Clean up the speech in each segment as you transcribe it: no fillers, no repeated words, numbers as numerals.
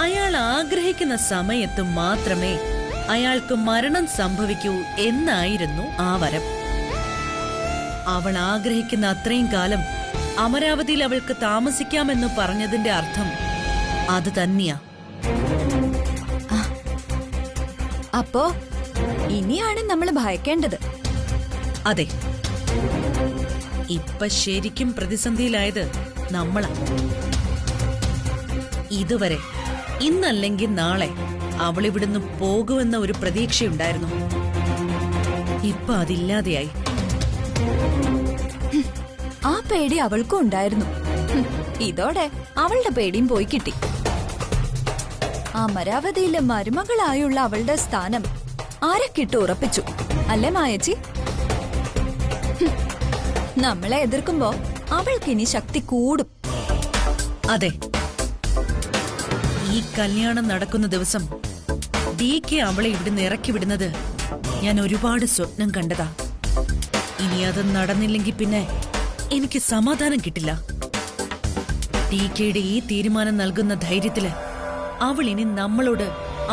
അയാൾ ആഗ്രഹിക്കുന്ന സമയത്ത് മാത്രമേ അയാൾക്ക് മരണം സംഭവിക്കൂ എന്നായിരുന്നു ആ വരം. അവൾ ആഗ്രഹിക്കുന്ന അത്രയും കാലം അമരാവതിയിൽ അവൾക്ക് താമസിക്കാമെന്ന് പറഞ്ഞതിന്റെ അർത്ഥം അത് തന്നെയാ. അപ്പോ ഇനിയാണ് നമ്മൾ ഭയക്കേണ്ടത്. അതെ, ഇപ്പൊ ശരിക്കും പ്രതിസന്ധിയിലായത് നമ്മളാ. ഇതുവരെ ഇന്നല്ലെങ്കിൽ നാളെ അവളിവിടുന്ന് പോകുമെന്ന ഒരു പ്രതീക്ഷയുണ്ടായിരുന്നു. ഇപ്പൊ അതില്ലാതെയായി. ആ പേടി അവൾക്കും ഉണ്ടായിരുന്നു. ഇതോടെ അവളുടെ പേടിയും പോയി കിട്ടി. അമരാവതിയിലെ മരുമകളായുള്ള അവളുടെ സ്ഥാനം ആരൊക്കിട്ട് ഉറപ്പിച്ചു അല്ലേ മായച്ചി? നമ്മളെ എതിർക്കുമ്പോ അവൾക്കിനി ശക്തി കൂടും. അതെ, ഈ കല്യാണം നടക്കുന്ന ദിവസം DK അവളെ ഇവിടുന്ന് ഇറക്കി വിടുന്നത് ഞാൻ ഒരുപാട് സ്വപ്നം കണ്ടതാ. ഇനി അത് നടന്നില്ലെങ്കിൽ പിന്നെ എനിക്ക് സമാധാനം കിട്ടില്ല. DKയുടെ ഈ തീരുമാനം നൽകുന്ന ധൈര്യത്തില് അവൾ ഇനി നമ്മളോട്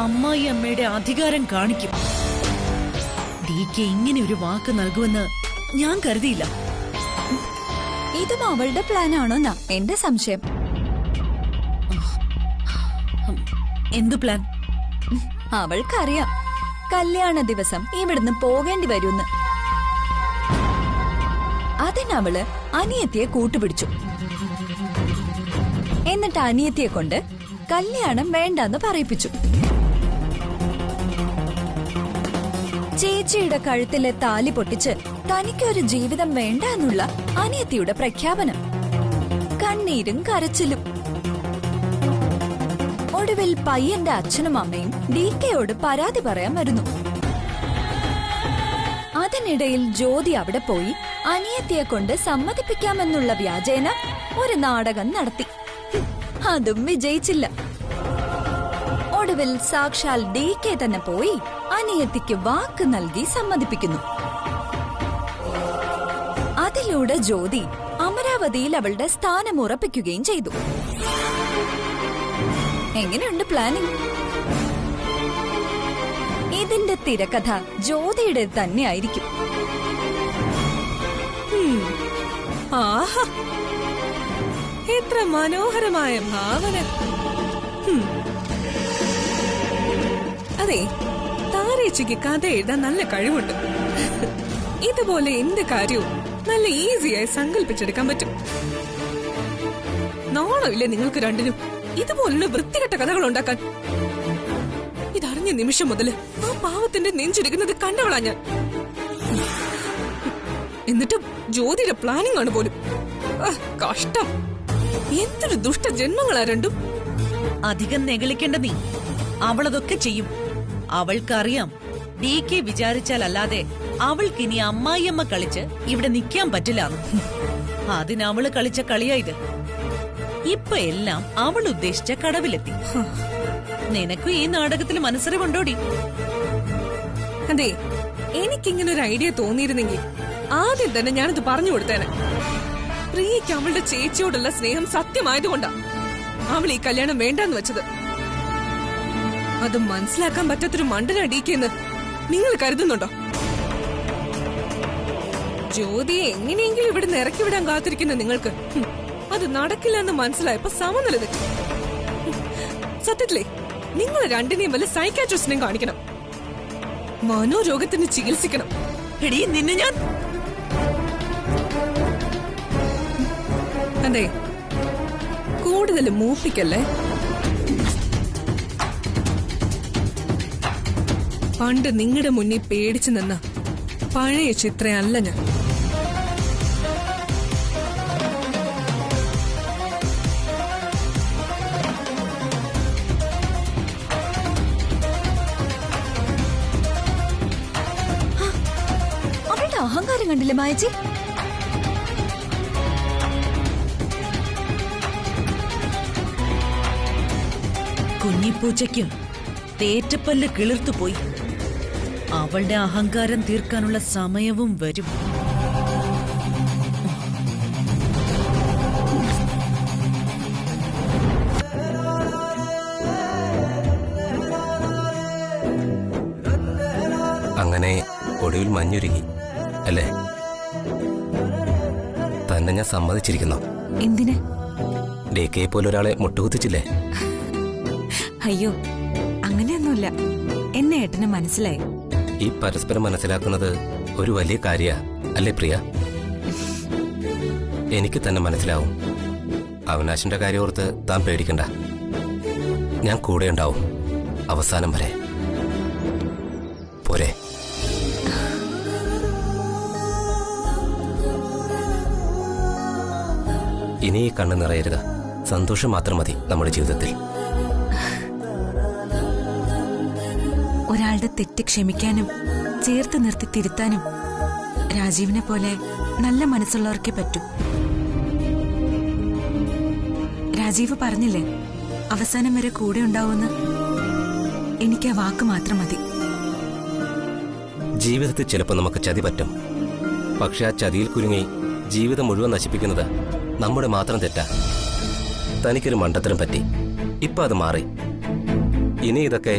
അമ്മായി അമ്മയുടെ അധികാരം കാണിക്കും. DK ഇങ്ങനെ ഒരു വാക്ക് നൽകുമെന്ന് ഞാൻ കരുതിയില്ല. ഇതും അവളുടെ പ്ലാനാണോന്നാ എന്റെ സംശയം. എന്തു പ്ലാൻ? അവൾക്കറിയാം കല്യാണ ദിവസം ഇവിടുന്ന് പോകേണ്ടി വരുമെന്ന്. അതിനവള് അനിയത്തിയെ കൂട്ടുപിടിച്ചു. എന്നിട്ട് അനിയത്തിയെ കൊണ്ട് കല്യാണം വേണ്ടെന്ന് പറയിപ്പിച്ചു. ചേച്ചിയുടെ കഴുത്തിലെ താലി പൊട്ടിച്ച് തനിക്കൊരു ജീവിതം വേണ്ട എന്നുള്ള അനിയത്തിയുടെ പ്രഖ്യാപനം. കണ്ണീരും കരച്ചിലും. ഒടുവിൽ പയ്യന്റെ അച്ഛനും അമ്മയും DKയോട് പരാതി പറയാൻ വരുന്നു. അതിനിടയിൽ ജ്യോതി അവിടെ പോയി അനിയത്തിയെ കൊണ്ട് സമ്മതിപ്പിക്കാമെന്നുള്ള വ്യാജേന ഒരു നാടകം നടത്തി. അതും വിജയിച്ചില്ല. ഒടുവിൽ സാക്ഷാൽ DK തന്നെ പോയി അനിയത്തിക്ക് വാക്ക് നൽകി സമ്മതിപ്പിക്കുന്നു. അതിലൂടെ ജ്യോതി അമരാവതിയിൽ അവളുടെ സ്ഥാനം ഉറപ്പിക്കുകയും ചെയ്തു. എങ്ങനെയുണ്ട് പ്ലാനിംഗ്? ഇതിന്റെ തിരക്കഥ ജ്യോതിയുടെ തന്നെയായിരിക്കും. ആഹാ, എത്ര മനോഹരമായ ഭാവന. അതെ, താരേച്ചിക്ക് കഥ എഴുതാൻ നല്ല കഴിവുണ്ട്. ഇതുപോലെ എന്ത് കാര്യവും നല്ല ഈസിയായി സങ്കല്പിച്ചെടുക്കാൻ പറ്റും. നാണമില്ലേ നിങ്ങൾക്ക് രണ്ടിനും ഇതുപോലുള്ള വൃത്തികെട്ട കഥകൾ ഉണ്ടാക്കാൻ? ഇതറിഞ്ഞ നിമിഷം മുതല് ആ പാവത്തിന്റെ നെഞ്ചിരിക്കുന്നത് കണ്ടവളാ ഞാൻ. എന്നിട്ട് ജ്യോതിയുടെ പ്ലാനിംഗ് ആണ് പോലും. കഷ്ടം. എന്തൊരു ദുഷ്ട ജന്മങ്ങളാ രണ്ടും. അധികം നെഗളിക്കേണ്ട നീ. അവളതൊക്കെ ചെയ്യും. അവൾക്കറിയാം DK വിചാരിച്ചാലല്ലാതെ അവൾക്കിനി അമ്മായിയമ്മ കളിച്ച് ഇവിടെ നിൽക്കാൻ പറ്റില്ല. അതിനവള് കളിച്ച കളിയായത്. ഇപ്പൊ എല്ലാം അവൾ ഉദ്ദേശിച്ച കടവിലെത്തി. നിനക്കും ഈ നാടകത്തിൽ മനസ്സറിവുണ്ടോടി? അതെ, എനിക്കിങ്ങനെ ഒരു ഐഡിയ തോന്നിയിരുന്നെങ്കിൽ ആദ്യം തന്നെ ഞാനത് പറഞ്ഞു കൊടുത്തേനെ. പ്രിയയ്ക്ക് അവളുടെ ചേച്ചിയോടുള്ള സ്നേഹം സത്യമായതുകൊണ്ടാ അവൾ ഈ കല്യാണം വേണ്ടെന്ന് വെച്ചത്. അത് മനസ്സിലാക്കാൻ പറ്റാത്തൊരു മണ്ടനാ DK എന്ന് നിങ്ങൾ കരുതുന്നുണ്ടോ? ജ്യോതിയെ എങ്ങനെയെങ്കിലും ഇവിടെ നിന്ന് ഇറക്കി വിടാൻ കാത്തിരിക്കുന്ന നിങ്ങൾക്ക് അത് നടക്കില്ല എന്ന് മനസ്സിലായപ്പോ സമനില തെറ്റി. സത്യത്തിലേ നിങ്ങൾ രണ്ടിനെയും വല്ല സൈക്കാട്രിസ്റ്റിനെയും കാണിക്കണം. മനോരോഗത്തിന് ചികിത്സിക്കണം. എടീ, നിന്നെ ഞാൻ... അതെ, കൂടുതൽ മൂപ്പിക്കല്ലേ. പണ്ട് നിങ്ങളുടെ മുന്നിൽ പേടിച്ചു നിന്ന പഴയ ചിത്രയല്ല ഞാൻ. അവളുടെ അഹങ്കാരം കണ്ടില്ലേ മായച്ചി? കുഞ്ഞിപ്പൂച്ചയ്ക്ക് തേറ്റപ്പല്ല് കിളിർത്തുപോയി. അവളുടെ അഹങ്കാരം തീർക്കാനുള്ള സമയവും വരും. അങ്ങനെ ഒടുവിൽ മഞ്ഞുരുകി അല്ലേ? തന്നെ ഞാൻ സമ്മതിച്ചിരിക്കുന്നു. എന്തിന്? DK പോലെ ഒരാളെ മുട്ടുകുത്തിച്ചില്ലേ? അയ്യോ, അങ്ങനെയൊന്നുമില്ല. എന്നെ ഏട്ടന് മനസ്സിലായി. ഈ പരസ്പരം മനസ്സിലാക്കുന്നത് ഒരു വലിയ കാര്യ അല്ലേ പ്രിയ? എനിക്ക് തന്നെ മനസ്സിലാവും. അവിനാശിന്റെ കാര്യം ഓർത്ത് താൻ പേടിക്കണ്ട. ഞാൻ കൂടെ ഉണ്ടാവും അവസാനം വരെ. പോരെ? ഇനി ഈ കണ്ണ് നിറയരുത്. സന്തോഷം മാത്രം മതി നമ്മുടെ ജീവിതത്തിൽ. ഒരാളുടെ തെറ്റ് ക്ഷമിക്കാനും ചേർത്ത് നിർത്തി തിരുത്താനും രാജീവിനെ പോലെ നല്ല മനസ്സുള്ളവർക്കേ പറ്റൂ. രാജീവ് പറഞ്ഞില്ലേ അവസാനം വരെ കൂടെ ഉണ്ടാവുമെന്ന്. എനിക്ക് ആ വാക്ക് മാത്രം മതി. ജീവിതത്തിൽ ചിലപ്പോൾ നമുക്ക് ചതി പറ്റും. പക്ഷെ ആ ചതിയിൽ കുരുങ്ങി ജീവിതം മുഴുവൻ നശിപ്പിക്കുന്നത് നമ്മുടെ മാത്രം തെറ്റാ. തനിക്കൊരു മണ്ടത്തരം പറ്റി, ഇപ്പൊ അത് മാറി. ഇനി ഇതൊക്കെ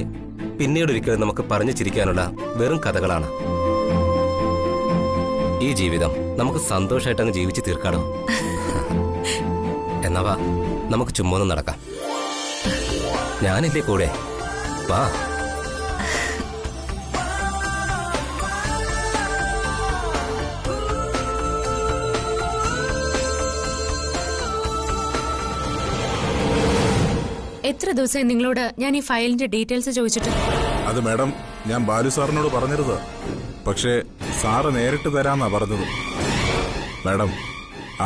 പിന്നീടൊരിക്കലും നമുക്ക് പറഞ്ഞു ചിരിക്കാനുള്ള വെറും കഥകളാണ്. ഈ ജീവിതം നമുക്ക് സന്തോഷമായിട്ടങ്ങ് ജീവിച്ച് തീർക്കാടോ. എന്നാ വാ, നമുക്ക് ചുമ്മാ നടക്കാം. ഞാനില്ലേ കൂടെ? വാ. എത്ര ദിവസമായി നിങ്ങളോട് ഞാൻ ഈ ഫയലിന്റെ ഡീറ്റെയിൽസ് ചോദിച്ചിട്ട്? അത് മാഡം, ഞാൻ ബാലു സാറിനോട് പറഞ്ഞിരുന്നത്. പക്ഷേ സാറ് നേരിട്ട് തരാന്നാ പറഞ്ഞത്. മാഡം,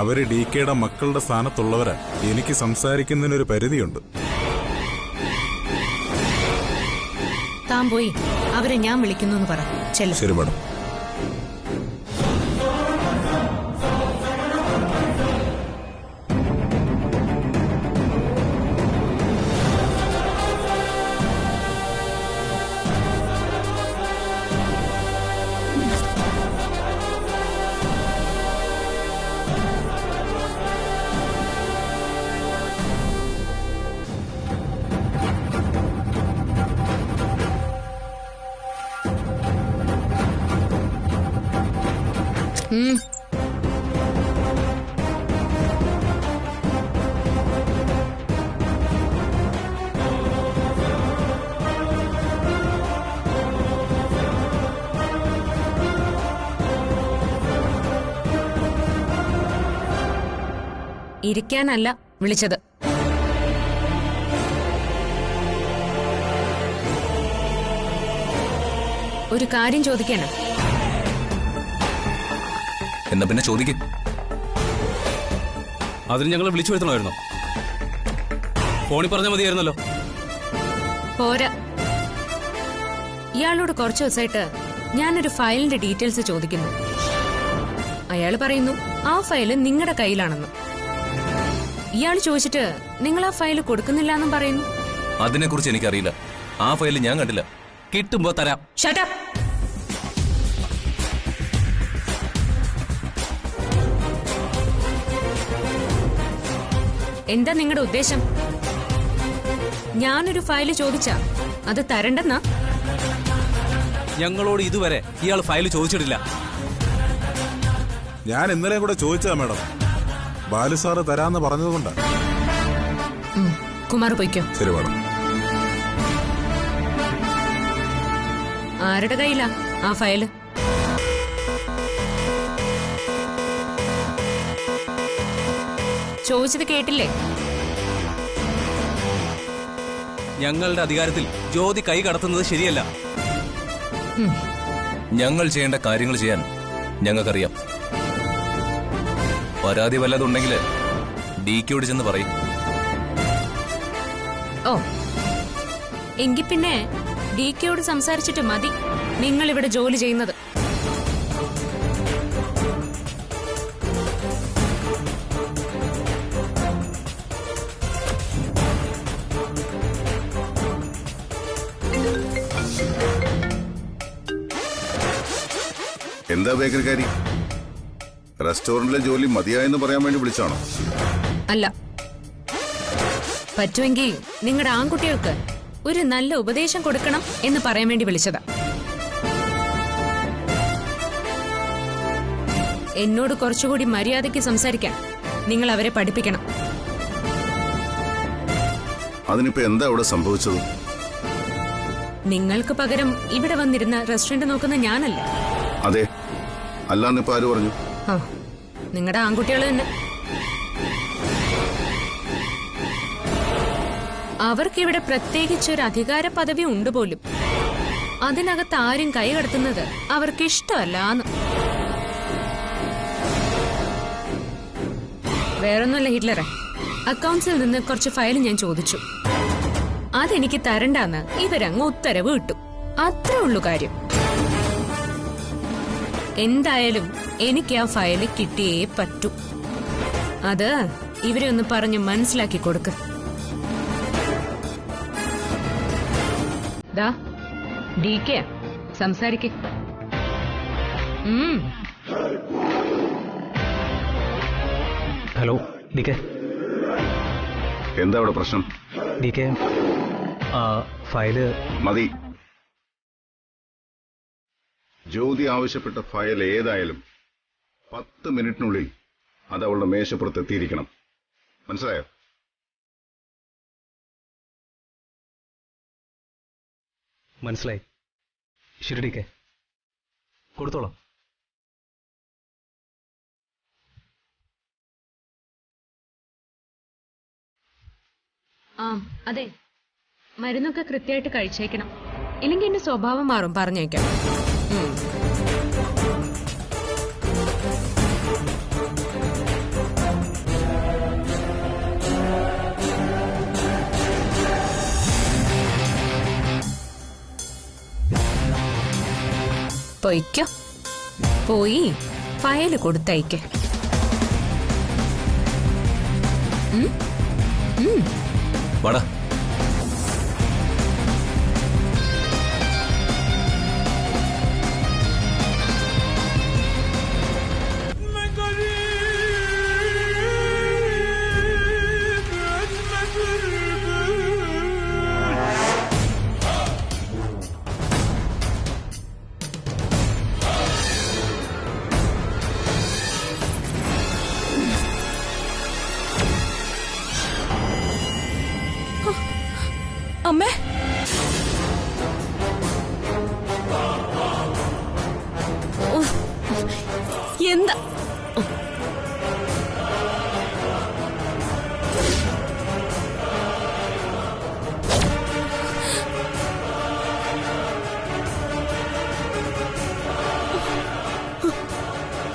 അവര് DKയുടെ മക്കളുടെ സ്ഥാനത്തുള്ളവരാ. എനിക്ക് സംസാരിക്കുന്നതിനൊരു പരിധിയുണ്ട്. താൻ പോയി അവരെ ഞാൻ വിളിക്കുന്നു എന്ന് പറ. ചെല്ലു. ശരി മാഡം. ഇരിക്കാനല്ല വിളിച്ചത്. ഒരു കാര്യം ചോദിക്കാനാ. എന്നാ പിന്നെ ചോദിക്കും. അതിന് ഞങ്ങൾ വിളിച്ചു വരുത്തണമായിരുന്നോ? ഫോണിൽ പറഞ്ഞാൽ മതിയായിരുന്നല്ലോ. പോരാ. ഇയാളോട് കുറച്ചു ദിവസമായിട്ട് ഞാനൊരു ഫയലിന്റെ ഡീറ്റെയിൽസ് ചോദിക്കുന്നു. അയാൾ പറയുന്നു ആ ഫയല് നിങ്ങളുടെ കയ്യിലാണെന്ന്. ഇയാൾ ചോദിച്ചിട്ട് നിങ്ങൾ ആ ഫയല് കൊടുക്കുന്നില്ല എന്നും പറയുന്നു. അതിനെക്കുറിച്ച് എനിക്കറിയില്ല. ആ ഫയൽ ഞാൻ കണ്ടില്ല. കിട്ടുമ്പോ തരാം. Shut up. എന്താ നിങ്ങളുടെ ഉദ്ദേശം? ഞാനൊരു ഫയല് ചോദിച്ചാ അത് തരണ്ടെന്നാ? ഞങ്ങളോട് ഇതുവരെ ഇയാൾ ഫയൽ ചോദിച്ചിട്ടില്ല. ഞാൻ ഇന്നലെ കൂടെ ചോദിച്ചതാ മാഡം. ബാലു സാറ് തരാന്ന് പറഞ്ഞതുകൊണ്ടാ. കുമാർ പോയിക്കോ. ശരി മാഡം. ആരുടെ കയ്യിലാ ആ ഫയല്? ചോദിച്ചത് കേട്ടില്ലേ? ഞങ്ങളുടെ അധികാരത്തിൽ ജ്യോതി കൈ കടത്തുന്നത് ശരിയല്ല. ഞങ്ങൾ ചെയ്യേണ്ട കാര്യങ്ങൾ ചെയ്യാൻ ഞങ്ങൾക്കറിയാം. പരാതി വല്ലതുണ്ടെങ്കിൽ DKയോട് ചെന്ന് പറയും. ഓ, എങ്കിൽ പിന്നെ DKയോട് സംസാരിച്ചിട്ട് മതി നിങ്ങൾ ഇവിടെ ജോലി ചെയ്യുന്നത്. എന്താ ബേക്കറിക്കാരി, റെസ്റ്റോറന്റിലെ ജോലി മതിയായെന്ന് പറയാൻ വേണ്ടി വിളിച്ചാണോ? അല്ല, പറ്റുമെങ്കിൽ നിങ്ങളുടെ ആൺകുട്ടികൾക്ക് ഒരു നല്ല ഉപദേശം കൊടുക്കണം എന്ന് പറയാൻ വേണ്ടി വിളിച്ചതാ. എന്നോട് കുറച്ചുകൂടി മര്യാദയ്ക്ക് സംസാരിക്കാൻ നിങ്ങൾ അവരെ പഠിപ്പിക്കണം. അതിനിപ്പോ എന്താ അവിടെ സംഭവിച്ചത്? നിങ്ങൾക്ക് പകരം ഇവിടെ വന്നിരുന്ന റെസ്റ്റോറന്റ് നോക്കുന്ന ഞാനല്ല. അതെ, അല്ലാന്നിപ്പോ ആര് പറഞ്ഞു? നിങ്ങളുടെ ആൺകുട്ടികൾ തന്നെ. അവർക്കിവിടെ പ്രത്യേകിച്ചൊരു അധികാര പദവി ഉണ്ട് പോലും. അതിനകത്ത് ആരും കൈ കടത്തുന്നത് അവർക്ക് ഇഷ്ടമല്ലാന്ന്. വേറൊന്നുമല്ല ഹിറ്റ്ലറെ, അക്കൗണ്ട്സിൽ നിന്ന് കുറച്ച് ഫയൽ ഞാൻ ചോദിച്ചു. അതെനിക്ക് തരണ്ടാന്ന് ഇവരങ്ങ് ഉത്തരവ് കിട്ടും. അത്രേ ഉള്ളൂ കാര്യം. എന്തായാലും എനിക്ക് ആ ഫയല് കിട്ടിയേ പറ്റൂ. അത് ഇവരെ ഒന്ന് പറഞ്ഞ് മനസ്സിലാക്കി കൊടുക്ക്. DK സംസാരിക്കേ. Hello DK. എന്താ അവിടെ പ്രശ്നം? DK, ഫയല് മതി. ജ്യോതി ആവശ്യപ്പെട്ട ഫയൽ ഏതായാലും 10 മിനിറ്റിനുള്ളിൽ അത് അവളുടെ മേശപ്പുറത്ത് എത്തിയിരിക്കണം. മനസ്സിലായോ? മനസ്സിലായി. ശരി DK, കൊടുത്തോളാം. അതെ, മരുന്നൊക്കെ കൃത്യമായിട്ട് കഴിച്ചേക്കണം. ഇല്ലെങ്കിൽ എന്റെ സ്വഭാവം മാറും, പറഞ്ഞേക്കാം. പൊയ്ക്കോ, പോയി ഫയല് കൊടുത്തയക്ക. വാടാ. അമ്മേ, എന്താ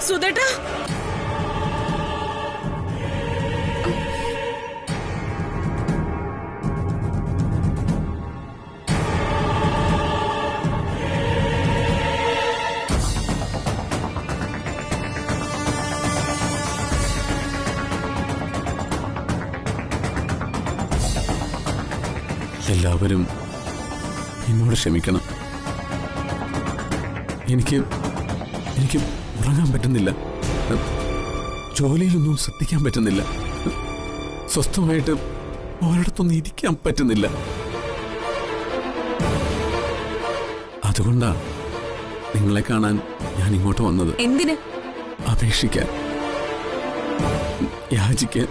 സുധേട്ടാ? എല്ലാവരും എന്നോട് ക്ഷമിക്കണം. എനിക്ക് ഉറങ്ങാൻ പറ്റുന്നില്ല. ജോലിയിലൊന്നും ശ്രദ്ധിക്കാൻ പറ്റുന്നില്ല. സ്വസ്ഥമായിട്ട് ഒരിടത്തൊന്നും ഇരിക്കാൻ പറ്റുന്നില്ല. അതുകൊണ്ടാ നിങ്ങളെ കാണാൻ ഞാൻ ഇങ്ങോട്ട് വന്നത്. എന്തിന്? അപേക്ഷിക്കാൻ, യാചിക്കാൻ.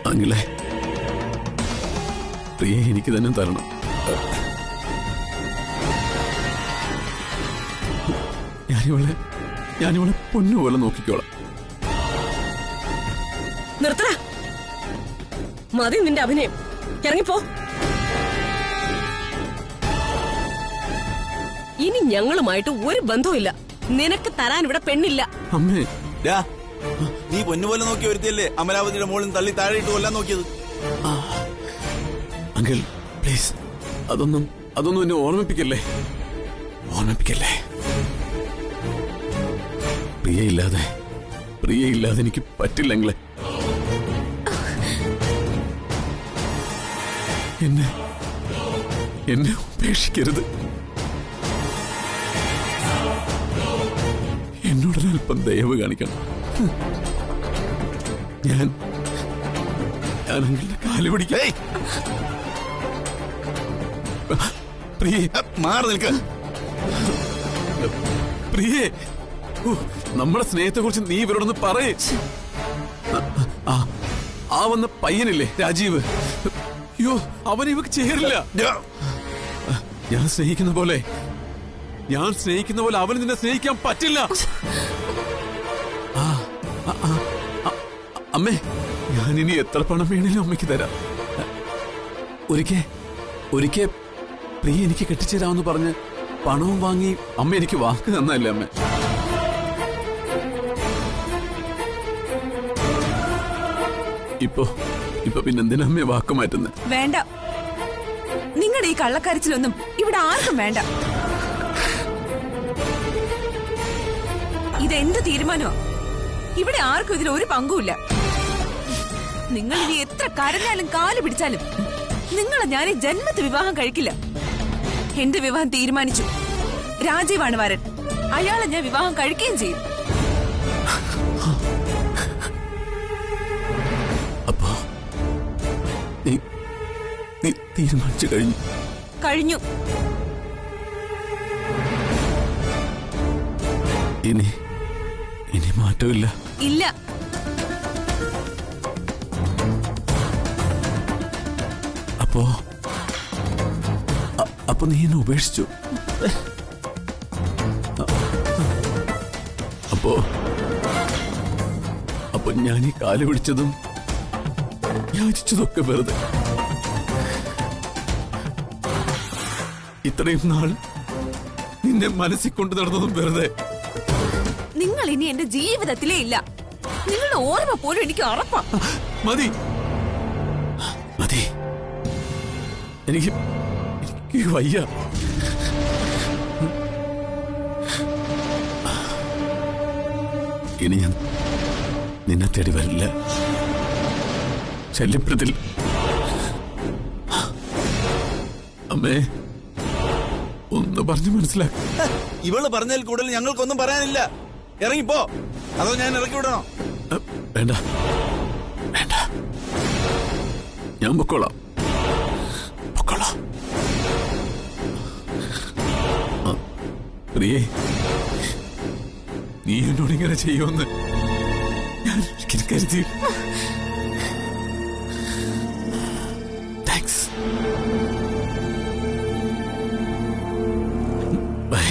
അങ്കിളെ, പ്രിയ എനിക്ക് തന്നെ തരണം. ഞാനിവളെ പൊന്നുപോലെ നോക്കിക്കോളാം. നിർത്തടാ, മതി നിന്റെ അഭിനയം. ഇറങ്ങിപ്പോ. ഇനി ഞങ്ങളുമായിട്ട് ഒരു ബന്ധവുമില്ല. നിനക്ക് തരാൻ ഇവിടെ പെണ്ണില്ല. അമ്മേ, നീ പൊന്നുപോലെ നോക്കി വരുത്തിയല്ലേ അമരാവതിയുടെ മോളിൽ തള്ളി താഴെയിട്ട് കൊല്ലാൻ നോക്കിയത്? അങ്കിൾ പ്ലീസ്, അതൊന്നും എന്നെ ഓർമ്മിപ്പിക്കല്ലേ. പ്രിയയില്ലാതെ എനിക്ക് പറ്റില്ലെങ്കിലേ. എന്നെ ഉപേക്ഷിക്കരുത്. എന്നോടൊരൽപ്പം ദയവ് കാണിക്കണം. ഞാൻ അങ്കിളിന്റെ കാല് പിടിക്കാം. പ്രിയേ മാറി നിൽക്ക. പ്രിയേ, നമ്മുടെ സ്നേഹത്തെ കുറിച്ച് നീ ഇവരോടൊന്ന് പറയേ. ആ വന്ന പയ്യനില്ലേ രാജീവ്, അയ്യോ അവൻ ഇവക്ക് ചേരില്ല. ഞാൻ സ്നേഹിക്കുന്ന പോലെ അവന് നിന്നെ സ്നേഹിക്കാൻ പറ്റില്ല. അമ്മേ, ഞാനിനി എത്ര പണം വേണേലും അമ്മയ്ക്ക് തരാം. ഒരിക്കൽ പ്രിയ എനിക്ക് കെട്ടിച്ചേരാമെന്ന് പറഞ്ഞ് പണവും വാങ്ങി അമ്മ എനിക്ക് വാക്ക് തന്നല്ലേ അമ്മ. ഇപ്പൊ പിന്നെന്തിനാ അമ്മയെ വാക്ക് മാറ്റുന്നത്? വേണ്ട, നിങ്ങളുടെ ഈ കള്ളക്കരച്ചിലൊന്നും ഇവിടെ ആർക്കും വേണ്ട. ഇതെന്ത് തീരുമാനമോ? ഇവിടെ ആർക്കും ഇതിൽ ഒരു പങ്കുമില്ല. നിങ്ങൾ ഇനി എത്ര കരഞ്ഞാലും കാല് പിടിച്ചാലും നിങ്ങളെ ഞാൻ ഈ ജന്മത്ത് വിവാഹം കഴിക്കില്ല. എന്റെ വിവാഹം തീരുമാനിച്ചു. രാജീവാണ് വരൻ. അയാളെ ഞാൻ വിവാഹം കഴിക്കുകയും ചെയ്യും. അപ്പോ നീ തീരുമാനിച്ചു കഴിഞ്ഞു. ഇനി മാറ്റമില്ല. ഇല്ല. അപ്പൊ നീ എന്നെ ഉപേക്ഷിച്ചു. അപ്പൊ ഞാൻ ഈ കാല് പിടിച്ചതും യാചിച്ചതൊക്കെ വെറുതെ. ഇത്രയും നാൾ നിന്നെ മനസ്സിൽ കൊണ്ടു നടന്നതും വെറുതെ. നിങ്ങൾ ഇനി എന്റെ ജീവിതത്തിലേ ഇല്ല. നിങ്ങളുടെ ഓർമ്മ പോലും എനിക്ക് ഉറപ്പാ. മതി, എനിക്ക് വയ്യ. ഇനി ഞാൻ നിന്നെ തേടി വരില്ല. ശല്യപ്പെടുത്തില്ല. അമ്മേ, ഒന്ന് പറഞ്ഞു മനസ്സിലാക്കി. ഇവള് പറഞ്ഞതിൽ കൂടുതൽ ഞങ്ങൾക്കൊന്നും പറയാനില്ല. ഇറങ്ങിപ്പോ. അതോ ഞാൻ ഇറക്കി വിടണോ? വേണ്ട, ഞാൻ പൊക്കോളാം. പ്രിയേ, നീ എന്നോട് ഇങ്ങനെ ചെയ്യുമെന്ന് ഞാൻ ഒരിക്കലും കരുതി. താങ്ക്സ്. ബൈ.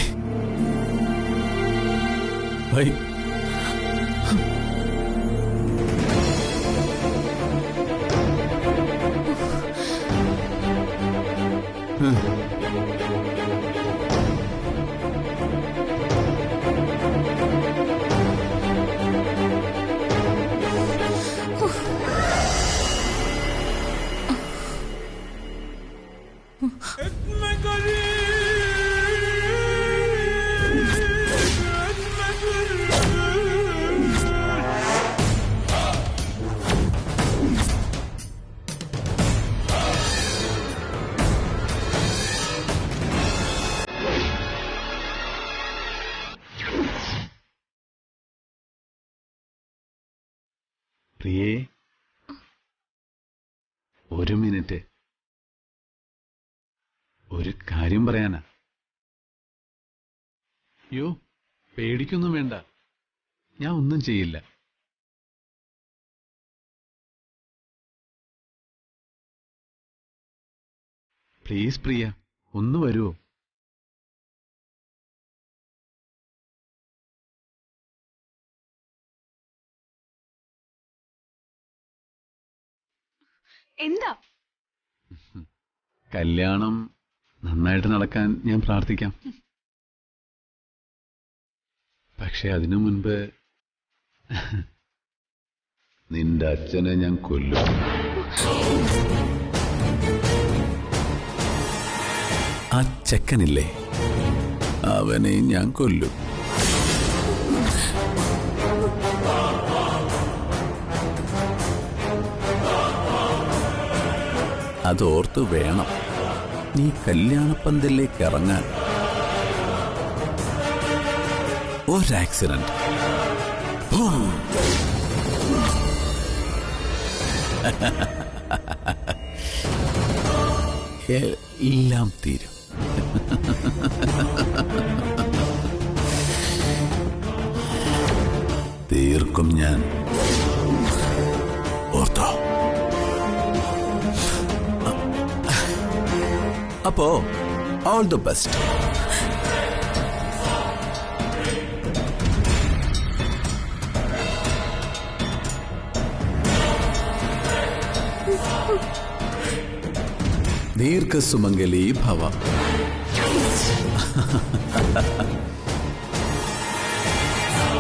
പ്രിയേ, ഒരു മിനിറ്റ്, ഒരു കാര്യം പറയാനാ. അയ്യോ, പേടിക്കൊന്നും വേണ്ട, ഞാൻ ഒന്നും ചെയ്യില്ല. പ്ലീസ് പ്രിയ, ഒന്ന് വരുമോ? എന്താ? കല്യാണം നന്നായിട്ട് നടക്കാൻ ഞാൻ പ്രാർത്ഥിക്കാം. പക്ഷെ അതിനു മുൻപ് നിന്റെ അച്ഛനെ ഞാൻ കൊല്ലും. ആ ചെക്കനില്ലേ, അവനെ ഞാൻ കൊല്ലും. അതോർത്ത് വേണം നീ കല്യാണപ്പന്തലിലേക്ക് ഇറങ്ങാൻ. ഒരാക്സിഡന്റ്, എല്ലാം തീരും. തീർക്കും ഞാൻ. ഓർത്തോ? അപ്പോ ഓൾ ദി ബെസ്റ്റ്. ദീർഘസുമംഗലി ഭവ.